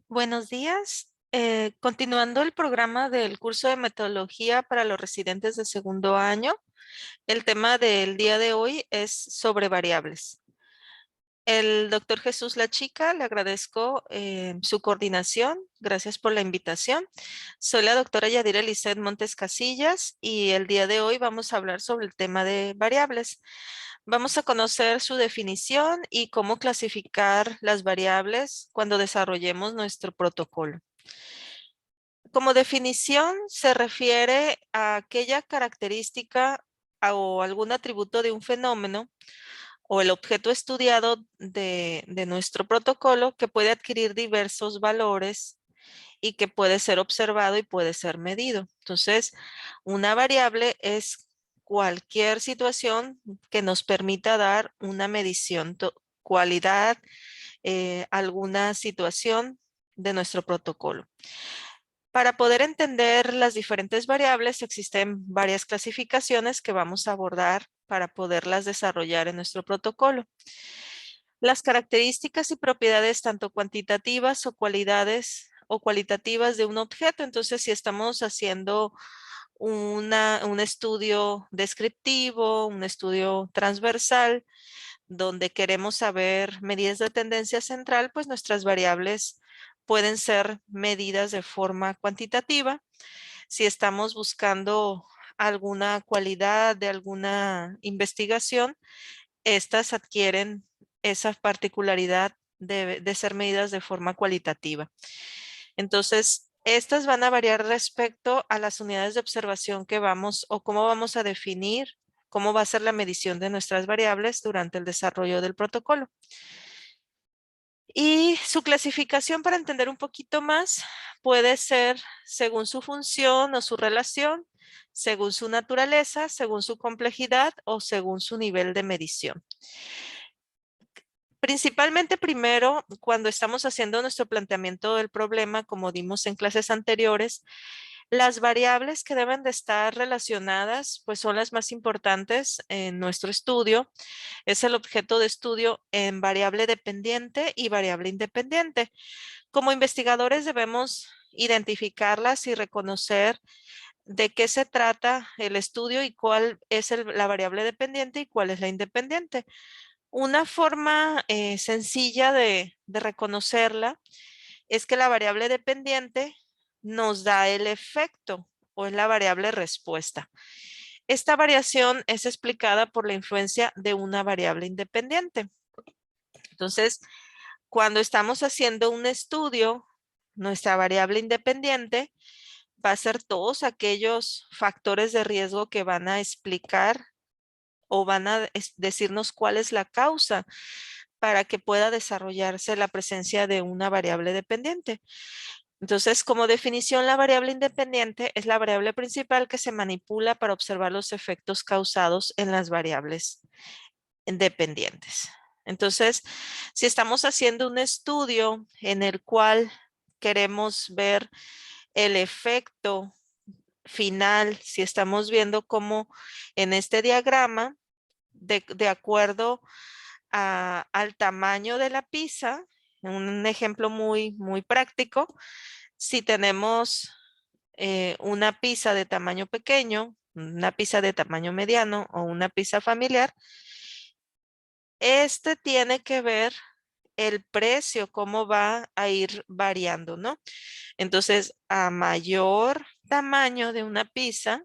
Buenos días. Continuando el programa del curso de metodología para los residentes de segundo año, el tema del día de hoy es sobre variables. El doctor Jesús La Chica, le agradezco su coordinación. Gracias por la invitación. Soy la doctora Yadira Lizeth Montes Casillas y el día de hoy vamos a hablar sobre el tema de variables. Vamos a conocer su definición y cómo clasificar las variables cuando desarrollemos nuestro protocolo. Como definición, se refiere a aquella característica o algún atributo de un fenómeno o el objeto estudiado de nuestro protocolo que puede adquirir diversos valores y que puede ser observado y puede ser medido. Entonces, una variable es cualquier situación que nos permita dar una medición, cualidad, alguna situación de nuestro protocolo. Para poder entender las diferentes variables, existen varias clasificaciones que vamos a abordar para poderlas desarrollar en nuestro protocolo. Las características y propiedades tanto cuantitativas o cualidades o cualitativas de un objeto. Entonces, si estamos haciendo un estudio descriptivo, un estudio transversal, donde queremos saber medidas de tendencia central, pues nuestras variables pueden ser medidas de forma cuantitativa. Si estamos buscando alguna cualidad de alguna investigación, estas adquieren esa particularidad de ser medidas de forma cualitativa. Entonces, estas van a variar respecto a las unidades de observación que vamos o cómo vamos a definir cómo va a ser la medición de nuestras variables durante el desarrollo del protocolo. Y su clasificación, para entender un poquito más, puede ser según su función o su relación, según su naturaleza, según su complejidad o según su nivel de medición. Principalmente primero, cuando estamos haciendo nuestro planteamiento del problema, como dimos en clases anteriores, las variables que deben de estar relacionadas, pues son las más importantes en nuestro estudio. Es el objeto de estudio en variable dependiente y variable independiente. Como investigadores debemos identificarlas y reconocer de qué se trata el estudio y cuál es la variable dependiente y cuál es la independiente. Una forma sencilla de reconocerla es que la variable dependiente nos da el efecto o es la variable respuesta. Esta variación es explicada por la influencia de una variable independiente. Entonces, cuando estamos haciendo un estudio, nuestra variable independiente va a ser todos aquellos factores de riesgo que van a explicar o van a decirnos cuál es la causa para que pueda desarrollarse la presencia de una variable dependiente. Entonces, como definición, la variable independiente es la variable principal que se manipula para observar los efectos causados en las variables dependientes. Entonces, si estamos haciendo un estudio en el cual queremos ver el efecto final, si estamos viendo cómo en este diagrama, de acuerdo al tamaño de la pizza, un ejemplo muy práctico, si tenemos una pizza de tamaño pequeño, una pizza de tamaño mediano o una pizza familiar, este tiene que ver el precio, cómo va a ir variando, ¿no? Entonces, a mayor tamaño de una pizza,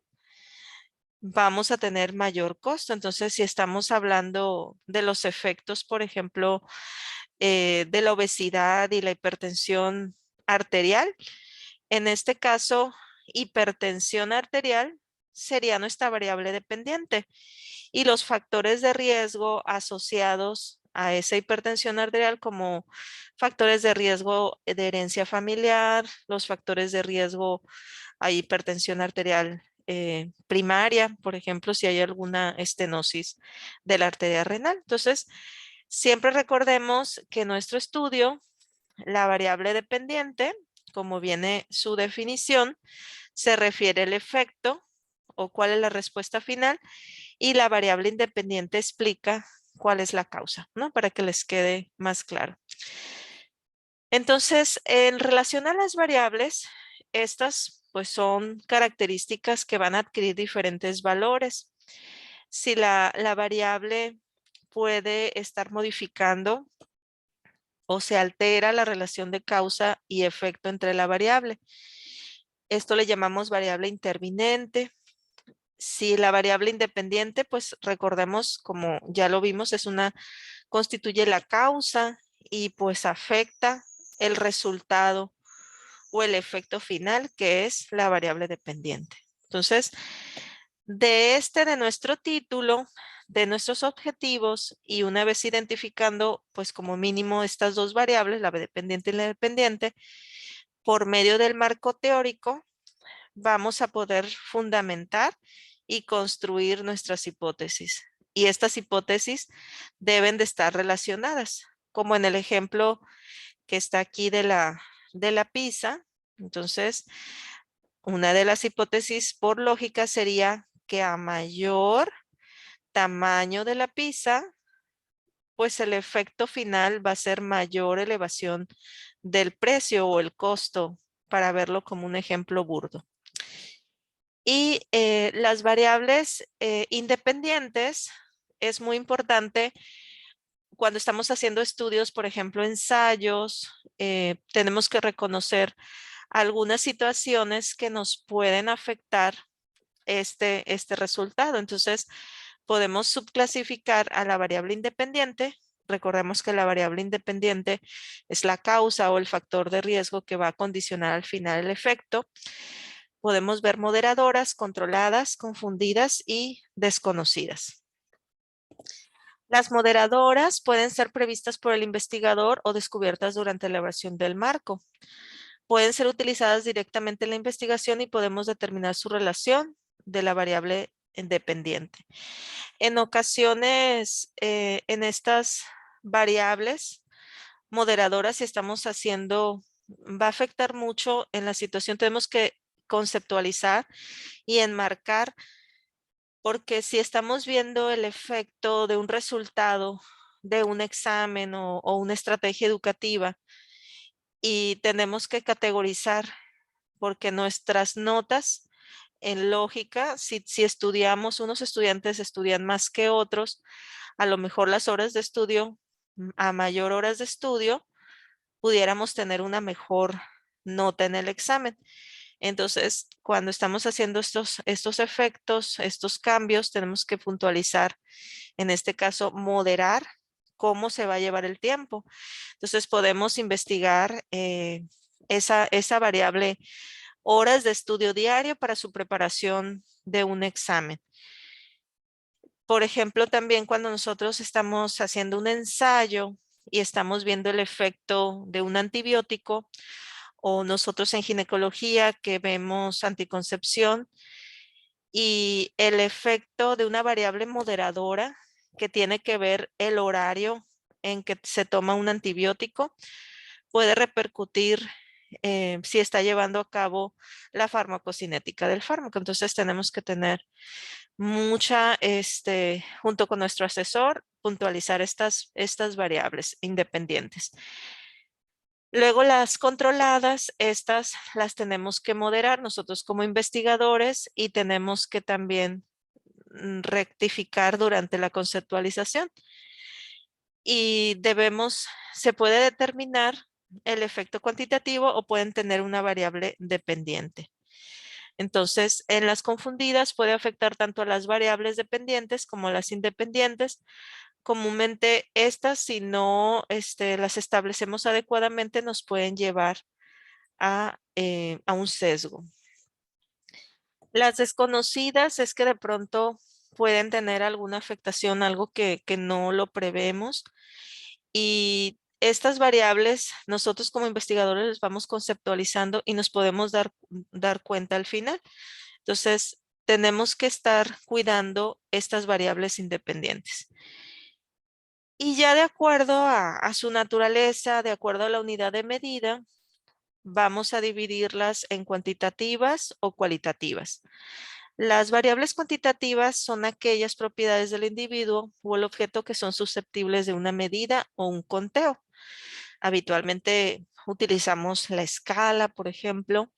vamos a tener mayor costo. Entonces, si estamos hablando de los efectos, por ejemplo, de la obesidad y la hipertensión arterial, en este caso, hipertensión arterial sería nuestra variable dependiente y los factores de riesgo asociados a esa hipertensión arterial como factores de riesgo de herencia familiar, los factores de riesgo a hipertensión arterial primaria, por ejemplo, si hay alguna estenosis de la arteria renal. Entonces, siempre recordemos que en nuestro estudio, la variable dependiente, como viene su definición, se refiere al efecto o cuál es la respuesta final y la variable independiente explica cuál es la causa, ¿no? Para que les quede más claro. Entonces, en relación a las variables, estas pues son características que van a adquirir diferentes valores. Si la variable puede estar modificando o se altera la relación de causa y efecto entre la variable. Esto le llamamos variable intervinente. Si la variable independiente, pues recordemos, como ya lo vimos, constituye la causa y pues afecta el resultado o el efecto final, que es la variable dependiente. Entonces, de nuestro título, de nuestros objetivos, y una vez identificando, pues como mínimo estas dos variables, la dependiente y la dependiente, por medio del marco teórico, vamos a poder fundamentar y construir nuestras hipótesis. Y estas hipótesis deben de estar relacionadas, como en el ejemplo que está aquí de la pizza. Entonces, una de las hipótesis por lógica sería que a mayor tamaño de la pizza, pues el efecto final va a ser mayor elevación del precio o el costo, para verlo como un ejemplo burdo. Y las variables independientes es muy importante cuando estamos haciendo estudios, por ejemplo, ensayos, tenemos que reconocer algunas situaciones que nos pueden afectar este resultado. Entonces, podemos subclasificar a la variable independiente. Recordemos que la variable independiente es la causa o el factor de riesgo que va a condicionar al final el efecto. Podemos ver moderadoras, controladas, confundidas y desconocidas. Las moderadoras pueden ser previstas por el investigador o descubiertas durante la elaboración del marco. Pueden ser utilizadas directamente en la investigación y podemos determinar su relación de la variable independiente. En ocasiones, en estas variables moderadoras, si estamos haciendo, va a afectar mucho en la situación. Tenemos que conceptualizar y enmarcar, porque si estamos viendo el efecto de un resultado de un examen o una estrategia educativa y tenemos que categorizar, porque nuestras notas en lógica, si estudiamos, unos estudiantes estudian más que otros, a lo mejor las horas de estudio, a mayor horas de estudio, pudiéramos tener una mejor nota en el examen. Entonces, cuando estamos haciendo estos efectos, estos cambios, tenemos que puntualizar, en este caso, moderar cómo se va a llevar el tiempo. Entonces, podemos investigar esa variable horas de estudio diario para su preparación de un examen. Por ejemplo, también cuando nosotros estamos haciendo un ensayo y estamos viendo el efecto de un antibiótico, o nosotros en ginecología que vemos anticoncepción y el efecto de una variable moderadora que tiene que ver el horario en que se toma un antibiótico, puede repercutir si está llevando a cabo la farmacocinética del fármaco. Entonces tenemos que tener junto con nuestro asesor, puntualizar estas variables independientes. Luego las controladas, estas las tenemos que moderar nosotros como investigadores y tenemos que también rectificar durante la conceptualización. Y se puede determinar el efecto cuantitativo o pueden tener una variable dependiente. Entonces, en las confundidas puede afectar tanto a las variables dependientes como a las independientes. Comúnmente estas, si no las establecemos adecuadamente, nos pueden llevar a un sesgo. Las desconocidas es que de pronto pueden tener alguna afectación, algo que no lo prevemos. Y estas variables, nosotros como investigadores las vamos conceptualizando y nos podemos dar cuenta al final. Entonces, tenemos que estar cuidando estas variables independientes. Y ya de acuerdo a su naturaleza, de acuerdo a la unidad de medida, vamos a dividirlas en cuantitativas o cualitativas. Las variables cuantitativas son aquellas propiedades del individuo o el objeto que son susceptibles de una medida o un conteo. Habitualmente utilizamos la escala, por ejemplo.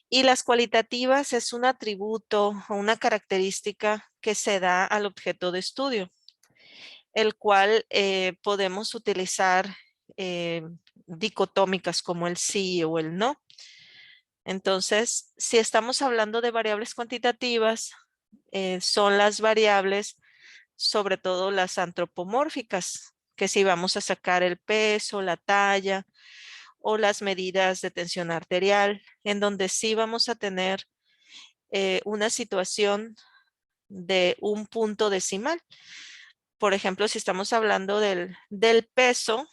Y las cualitativas es un atributo o una característica que se da al objeto de estudio, el cual podemos utilizar eh, dicotómicas como el sí o el no. Entonces, si estamos hablando de variables cuantitativas, son las variables, sobre todo las antropomórficas, que si vamos a sacar el peso, la talla o las medidas de tensión arterial, en donde sí vamos a tener una situación de un punto decimal. Por ejemplo, si estamos hablando del peso,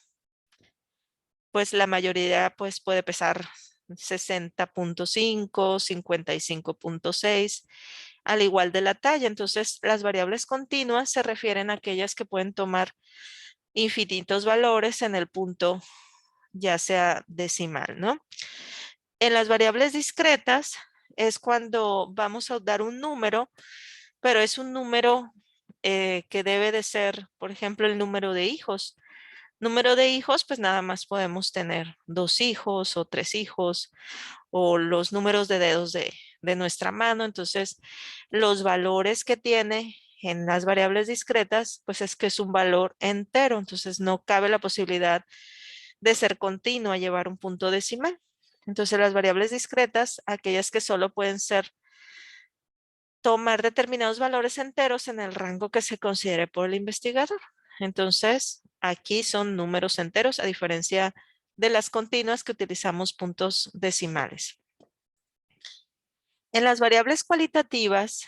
pues la mayoría pues puede pesar 60.5, 55.6, al igual de la talla. Entonces, las variables continuas se refieren a aquellas que pueden tomar infinitos valores en el punto, ya sea decimal, ¿no? En las variables discretas es cuando vamos a dar un número, pero es un número que debe de ser, por ejemplo, el número de hijos. Número de hijos, pues nada más podemos tener 2 hijos o 3 hijos o los números de dedos de nuestra mano. Entonces, los valores que tiene en las variables discretas, pues es que es un valor entero. Entonces, no cabe la posibilidad de ser continua, llevar un punto decimal. Entonces, las variables discretas, aquellas que solo pueden ser tomar determinados valores enteros en el rango que se considere por el investigador. Entonces, aquí son números enteros, a diferencia de las continuas que utilizamos puntos decimales. En las variables cualitativas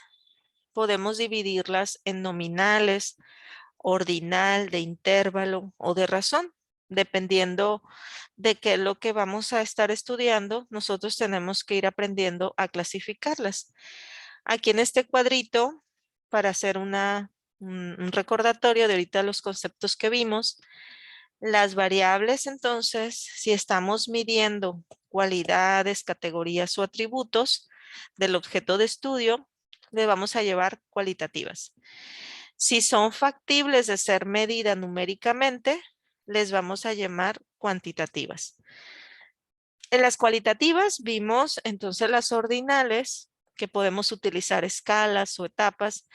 podemos dividirlas en nominales, ordinal, de intervalo o de razón. Dependiendo de qué es lo que vamos a estar estudiando, nosotros tenemos que ir aprendiendo a clasificarlas. Aquí en este cuadrito, para hacer un recordatorio de ahorita los conceptos que vimos, las variables entonces, si estamos midiendo cualidades, categorías o atributos del objeto de estudio, le vamos a llevar cualitativas. Si son factibles de ser medidas numéricamente, les vamos a llamar cuantitativas. En las cualitativas vimos entonces las ordinales, que podemos utilizar escalas o etapas,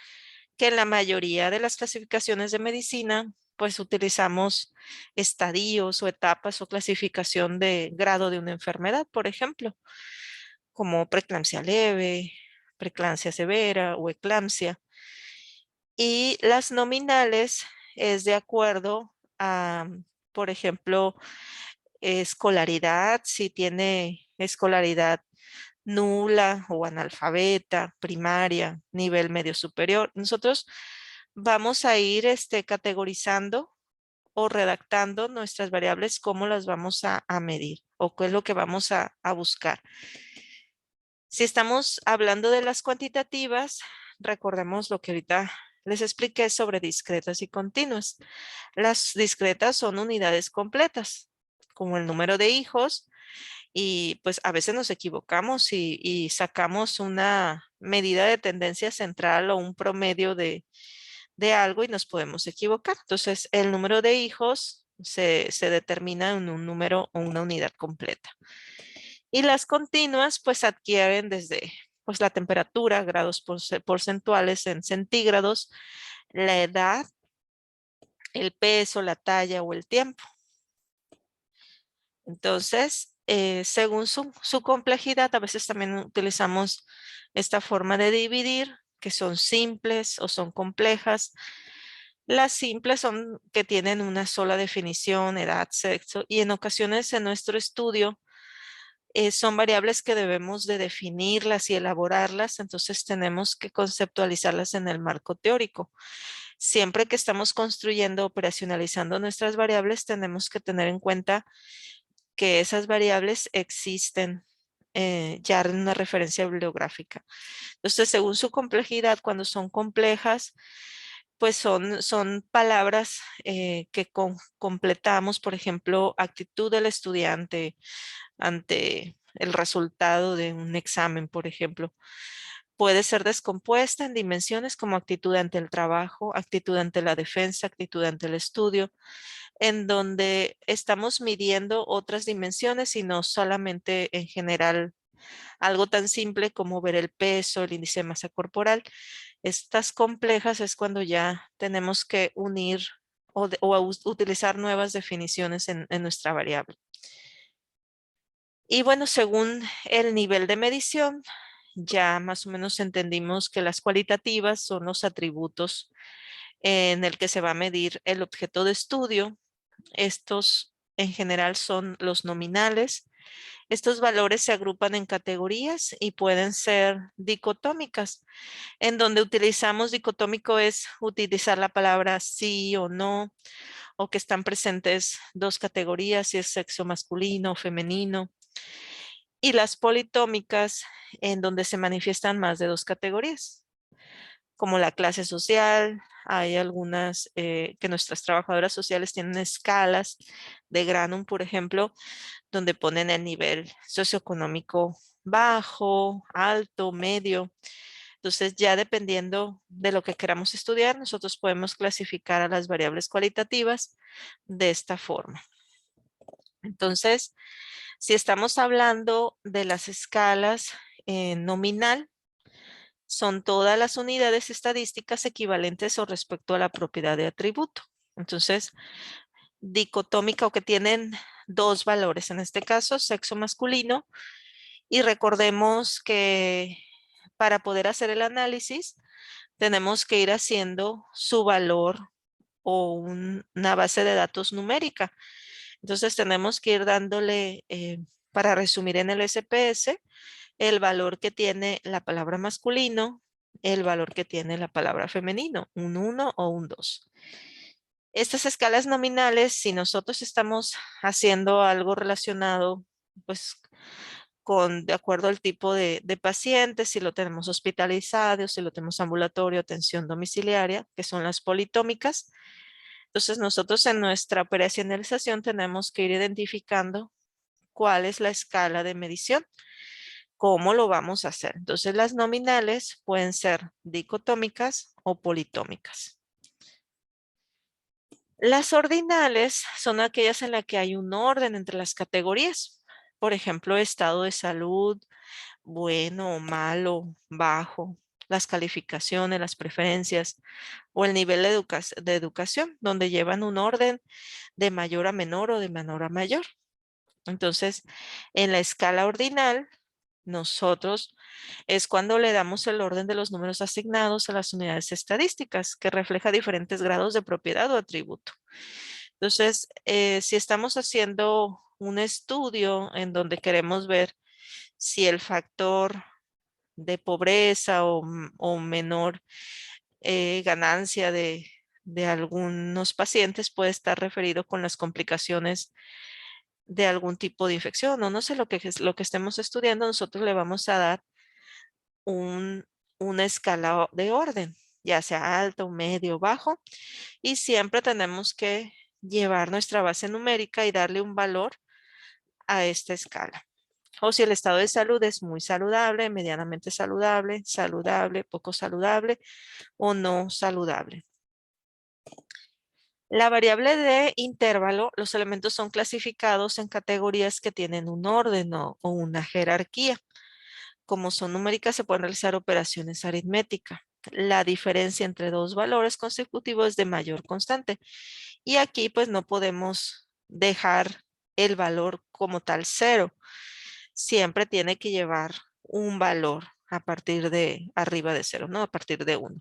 que en la mayoría de las clasificaciones de medicina, pues utilizamos estadios o etapas o clasificación de grado de una enfermedad, por ejemplo, como preeclampsia leve, preeclampsia severa o eclampsia. Y las nominales es de acuerdo a, por ejemplo, escolaridad, si tiene escolaridad nula o analfabeta, primaria, nivel medio superior. Nosotros vamos a ir categorizando o redactando nuestras variables, cómo las vamos a medir o qué es lo que vamos a buscar. Si estamos hablando de las cuantitativas, recordemos lo que ahorita les expliqué sobre discretas y continuas. Las discretas son unidades completas, como el número de hijos, y pues a veces nos equivocamos y sacamos una medida de tendencia central o un promedio de algo y nos podemos equivocar. Entonces, el número de hijos se determina en un número o una unidad completa. Y las continuas pues adquieren desde pues la temperatura, grados porcentuales en centígrados, la edad, el peso, la talla o el tiempo. Entonces, según su complejidad, a veces también utilizamos esta forma de dividir, que son simples o son complejas. Las simples son que tienen una sola definición, edad, sexo, y en ocasiones en nuestro estudio son variables que debemos de definirlas y elaborarlas, entonces tenemos que conceptualizarlas en el marco teórico. Siempre que estamos construyendo, operacionalizando nuestras variables, tenemos que tener en cuenta que esas variables existen ya en una referencia bibliográfica. Entonces, según su complejidad, cuando son complejas, pues son palabras que completamos, por ejemplo, actitud del estudiante ante el resultado de un examen, por ejemplo. Puede ser descompuesta en dimensiones como actitud ante el trabajo, actitud ante la defensa, actitud ante el estudio, en donde estamos midiendo otras dimensiones y no solamente en general algo tan simple como ver el peso, el índice de masa corporal. Estas complejas es cuando ya tenemos que unir utilizar nuevas definiciones en nuestra variable. Y bueno, según el nivel de medición, ya más o menos entendimos que las cualitativas son los atributos en el que se va a medir el objeto de estudio. Estos en general son los nominales. Estos valores se agrupan en categorías y pueden ser dicotómicas. En donde utilizamos dicotómico es utilizar la palabra sí o no, o que están presentes dos categorías, si es sexo masculino o femenino. Y las politómicas, en donde se manifiestan más de dos categorías, como la clase social. Hay algunas que nuestras trabajadoras sociales tienen escalas de Granum, por ejemplo, donde ponen el nivel socioeconómico bajo, alto, medio. Entonces, ya dependiendo de lo que queramos estudiar, nosotros podemos clasificar a las variables cualitativas de esta forma. Entonces, si estamos hablando de las escalas nominal, son todas las unidades estadísticas equivalentes o respecto a la propiedad de atributo. Entonces, dicotómica o que tienen dos valores, en este caso, sexo masculino. Y recordemos que para poder hacer el análisis, tenemos que ir haciendo su valor o una base de datos numérica. Entonces tenemos que ir dándole, para resumir en el SPS, el valor que tiene la palabra masculino, el valor que tiene la palabra femenino, un 1 o un 2. Estas escalas nominales, si nosotros estamos haciendo algo relacionado, pues de acuerdo al tipo de paciente, si lo tenemos hospitalizado, si lo tenemos ambulatorio, atención domiciliaria, que son las politómicas. Entonces nosotros en nuestra operacionalización tenemos que ir identificando cuál es la escala de medición, cómo lo vamos a hacer. Entonces las nominales pueden ser dicotómicas o politómicas. Las ordinales son aquellas en las que hay un orden entre las categorías. Por ejemplo, estado de salud, bueno, malo, bajo, las calificaciones, las preferencias o el nivel de educación, donde llevan un orden de mayor a menor o de menor a mayor. Entonces, en la escala ordinal, nosotros es cuando le damos el orden de los números asignados a las unidades estadísticas, que refleja diferentes grados de propiedad o atributo. Entonces, si estamos haciendo un estudio en donde queremos ver si el factor de pobreza o menor ganancia de algunos pacientes puede estar referido con las complicaciones de algún tipo de infección o no sé lo que estemos estudiando, nosotros le vamos a dar una escala de orden, ya sea alto, medio, bajo, y siempre tenemos que llevar nuestra base numérica y darle un valor a esta escala. O si el estado de salud es muy saludable, medianamente saludable, saludable, poco saludable o no saludable. La variable de intervalo, los elementos son clasificados en categorías que tienen un orden o una jerarquía. Como son numéricas, se pueden realizar operaciones aritméticas. La diferencia entre dos valores consecutivos es de mayor constante. Y aquí pues no podemos dejar el valor como tal cero. Siempre tiene que llevar un valor a partir de arriba de cero, ¿no? A partir de 1.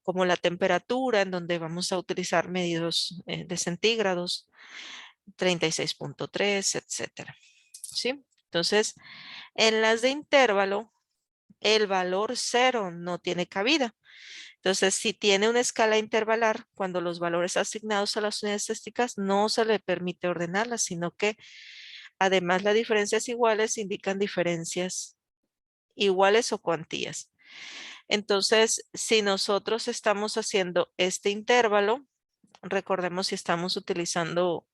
Como la temperatura, en donde vamos a utilizar medidos de centígrados, 36.3, etcétera. ¿Sí? Entonces, en las de intervalo, el valor cero no tiene cabida. Entonces, si tiene una escala intervalar, cuando los valores asignados a las unidades estadísticas no se le permite ordenarlas, sino que además las diferencias iguales indican diferencias iguales o cuantías. Entonces, si nosotros estamos haciendo este intervalo, recordemos si estamos utilizando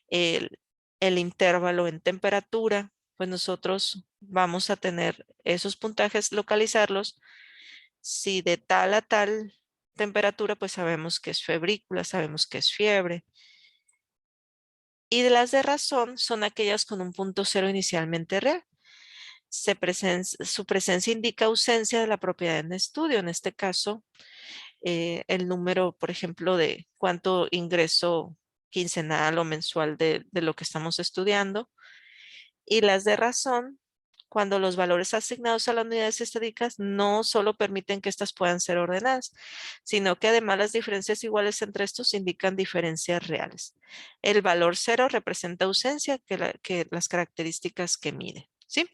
el, el intervalo en temperatura, pues nosotros vamos a tener esos puntajes, localizarlos. Si de tal a tal temperatura, pues sabemos que es febrícula, sabemos que es fiebre. Y de las de razón son aquellas con un punto cero inicialmente real. Su presencia indica ausencia de la propiedad en estudio. En este caso, el número, por ejemplo, de cuánto ingreso quincenal o mensual de lo que estamos estudiando. Y las de razón, cuando los valores asignados a las unidades estadísticas no solo permiten que éstas puedan ser ordenadas, sino que además las diferencias iguales entre estos indican diferencias reales. El valor cero representa ausencia que las características que mide, ¿sí?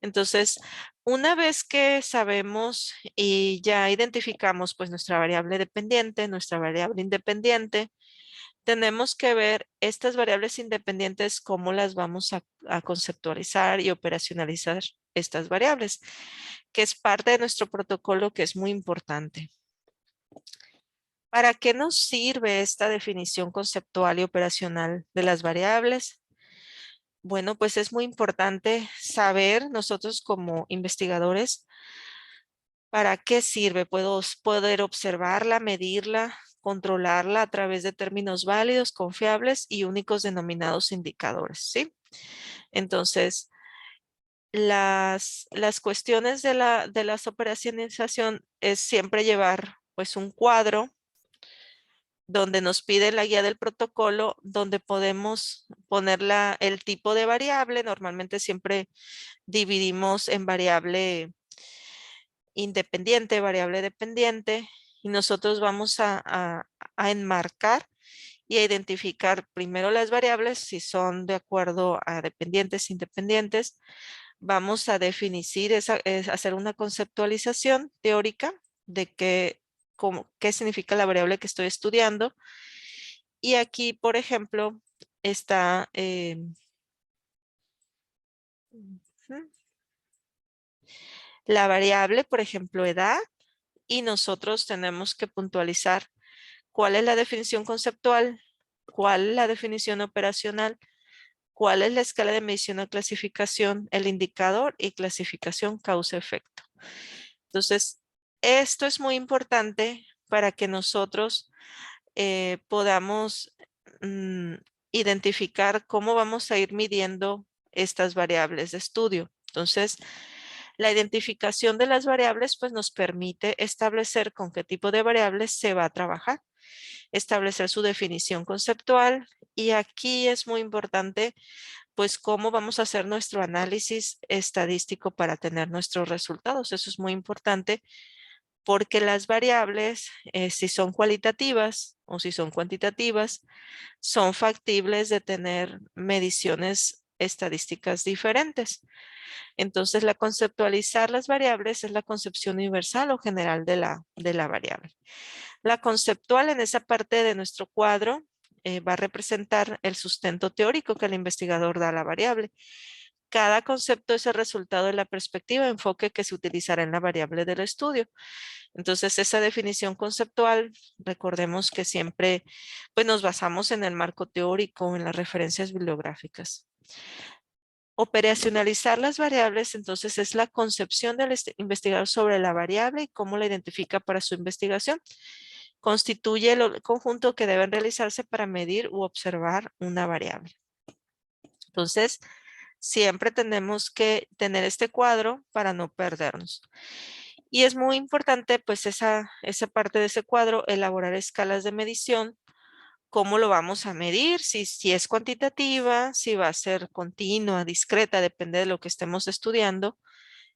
Entonces, una vez que sabemos y ya identificamos pues nuestra variable dependiente, nuestra variable independiente, tenemos que ver estas variables independientes, cómo las vamos a conceptualizar y operacionalizar estas variables, que es parte de nuestro protocolo que es muy importante. ¿Para qué nos sirve esta definición conceptual y operacional de las variables? Bueno, pues es muy importante saber nosotros como investigadores para qué sirve. Puedo poder observarla, medirla, controlarla a través de términos válidos, confiables y únicos denominados indicadores, ¿sí? Entonces, las cuestiones de las operacionalización es siempre llevar pues un cuadro donde nos pide la guía del protocolo, donde podemos poner el tipo de variable. Normalmente siempre dividimos en variable independiente, variable dependiente, y nosotros vamos a enmarcar y a identificar primero las variables, si son de acuerdo a dependientes, independientes. Vamos a definir, hacer una conceptualización teórica de qué significa la variable que estoy estudiando. Y aquí, por ejemplo, está ujú, la variable, por ejemplo, edad, y nosotros tenemos que puntualizar cuál es la definición conceptual, cuál es la definición operacional, cuál es la escala de medición o clasificación, el indicador y clasificación causa-efecto. Entonces, esto es muy importante para que nosotros podamos mm, identificar cómo vamos a ir midiendo estas variables de estudio. Entonces, la identificación de las variables pues nos permite establecer con qué tipo de variables se va a trabajar, establecer su definición conceptual, y aquí es muy importante pues cómo vamos a hacer nuestro análisis estadístico para tener nuestros resultados. Eso es muy importante porque las variables, si son cualitativas o si son cuantitativas, son factibles de tener mediciones estadísticas diferentes. Entonces, la conceptualizar las variables es la concepción universal o general de la variable. La conceptual en esa parte de nuestro cuadro va a representar el sustento teórico que el investigador da a la variable. Cada concepto es el resultado de la perspectiva, enfoque que se utilizará en la variable del estudio. Entonces, esa definición conceptual, recordemos que siempre pues, nos basamos en el marco teórico, en las referencias bibliográficas. Operacionalizar las variables, entonces, es la concepción del investigador sobre la variable y cómo la identifica para su investigación. Constituye el conjunto que deben realizarse para medir u observar una variable. Entonces, siempre tenemos que tener este cuadro para no perdernos. Y es muy importante, pues, esa parte de ese cuadro, elaborar escalas de medición. ¿Cómo lo vamos a medir? Si es cuantitativa, si va a ser continua, discreta, depende de lo que estemos estudiando,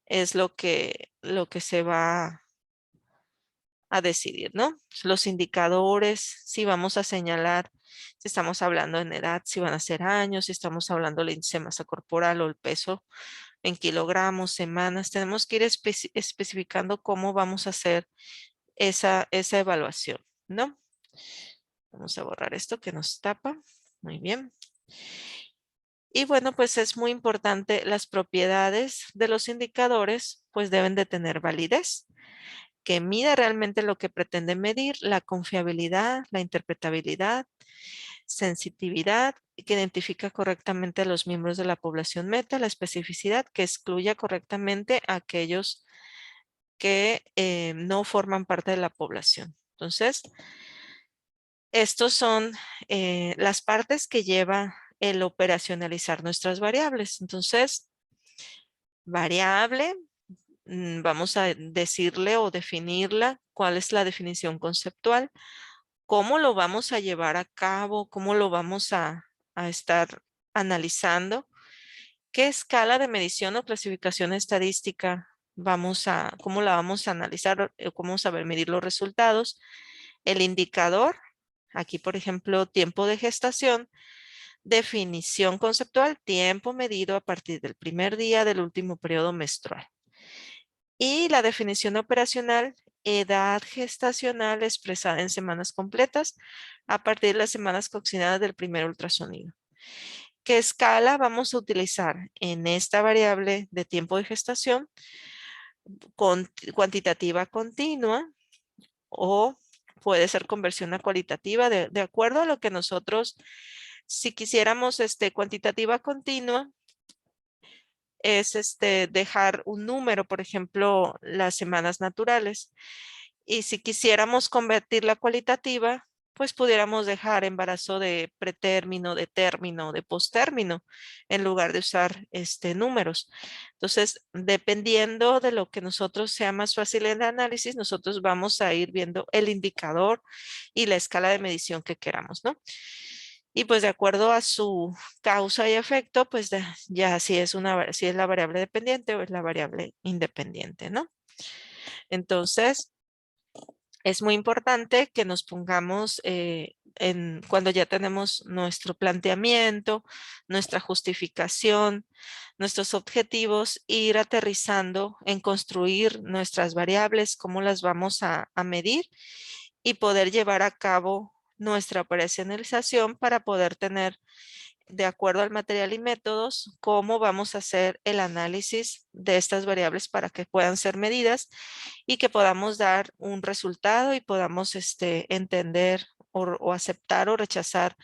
es lo que se va a decidir, ¿no? Los indicadores, si vamos a señalar, si estamos hablando en edad, si van a ser años, si estamos hablando del índice de masa corporal o el peso en kilogramos, semanas, tenemos que ir especificando cómo vamos a hacer esa evaluación, ¿no? Vamos a borrar esto que nos tapa. Muy bien. Y bueno, pues es muy importante, las propiedades de los indicadores pues deben de tener validez, que mida realmente lo que pretende medir, la confiabilidad, la interpretabilidad, sensitividad, que identifica correctamente a los miembros de la población meta, la especificidad, que excluya correctamente a aquellos que no forman parte de la población. Entonces, Estos son las partes que lleva el operacionalizar nuestras variables. Entonces, variable, vamos a decirle o definirla, cuál es la definición conceptual, cómo lo vamos a llevar a cabo, cómo lo vamos a estar analizando, qué escala de medición o clasificación estadística cómo la vamos a analizar, cómo saber medir los resultados, el indicador, aquí por ejemplo, tiempo de gestación, definición conceptual, tiempo medido a partir del primer día del último periodo menstrual. Y la definición operacional, edad gestacional expresada en semanas completas a partir de las semanas cocinadas del primer ultrasonido. ¿Qué escala vamos a utilizar en esta variable de tiempo de gestación? Cuantitativa continua o puede ser conversión a cualitativa de acuerdo a lo que nosotros, si quisiéramos cuantitativa continua, es dejar un número, por ejemplo, las semanas naturales. Y si quisiéramos convertir la cualitativa, pues pudiéramos dejar embarazo de pretérmino, de término, de postérmino, en lugar de usar números. Entonces, dependiendo de lo que nosotros sea más fácil en el análisis, nosotros vamos a ir viendo el indicador y la escala de medición que queramos, ¿no? Y pues de acuerdo a su causa y efecto, pues ya si es la variable dependiente o es la variable independiente, ¿no? Entonces, es muy importante que nos pongamos cuando ya tenemos nuestro planteamiento, nuestra justificación, nuestros objetivos, ir aterrizando en construir nuestras variables, cómo las vamos a medir y poder llevar a cabo nuestra operacionalización para poder tener, de acuerdo al material y métodos, cómo vamos a hacer el análisis de estas variables para que puedan ser medidas y que podamos dar un resultado y podamos entender o aceptar o rechazar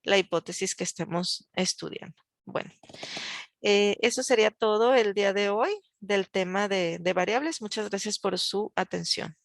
la hipótesis que estemos estudiando. Bueno, eso sería todo el día de hoy del tema de variables. Muchas gracias por su atención.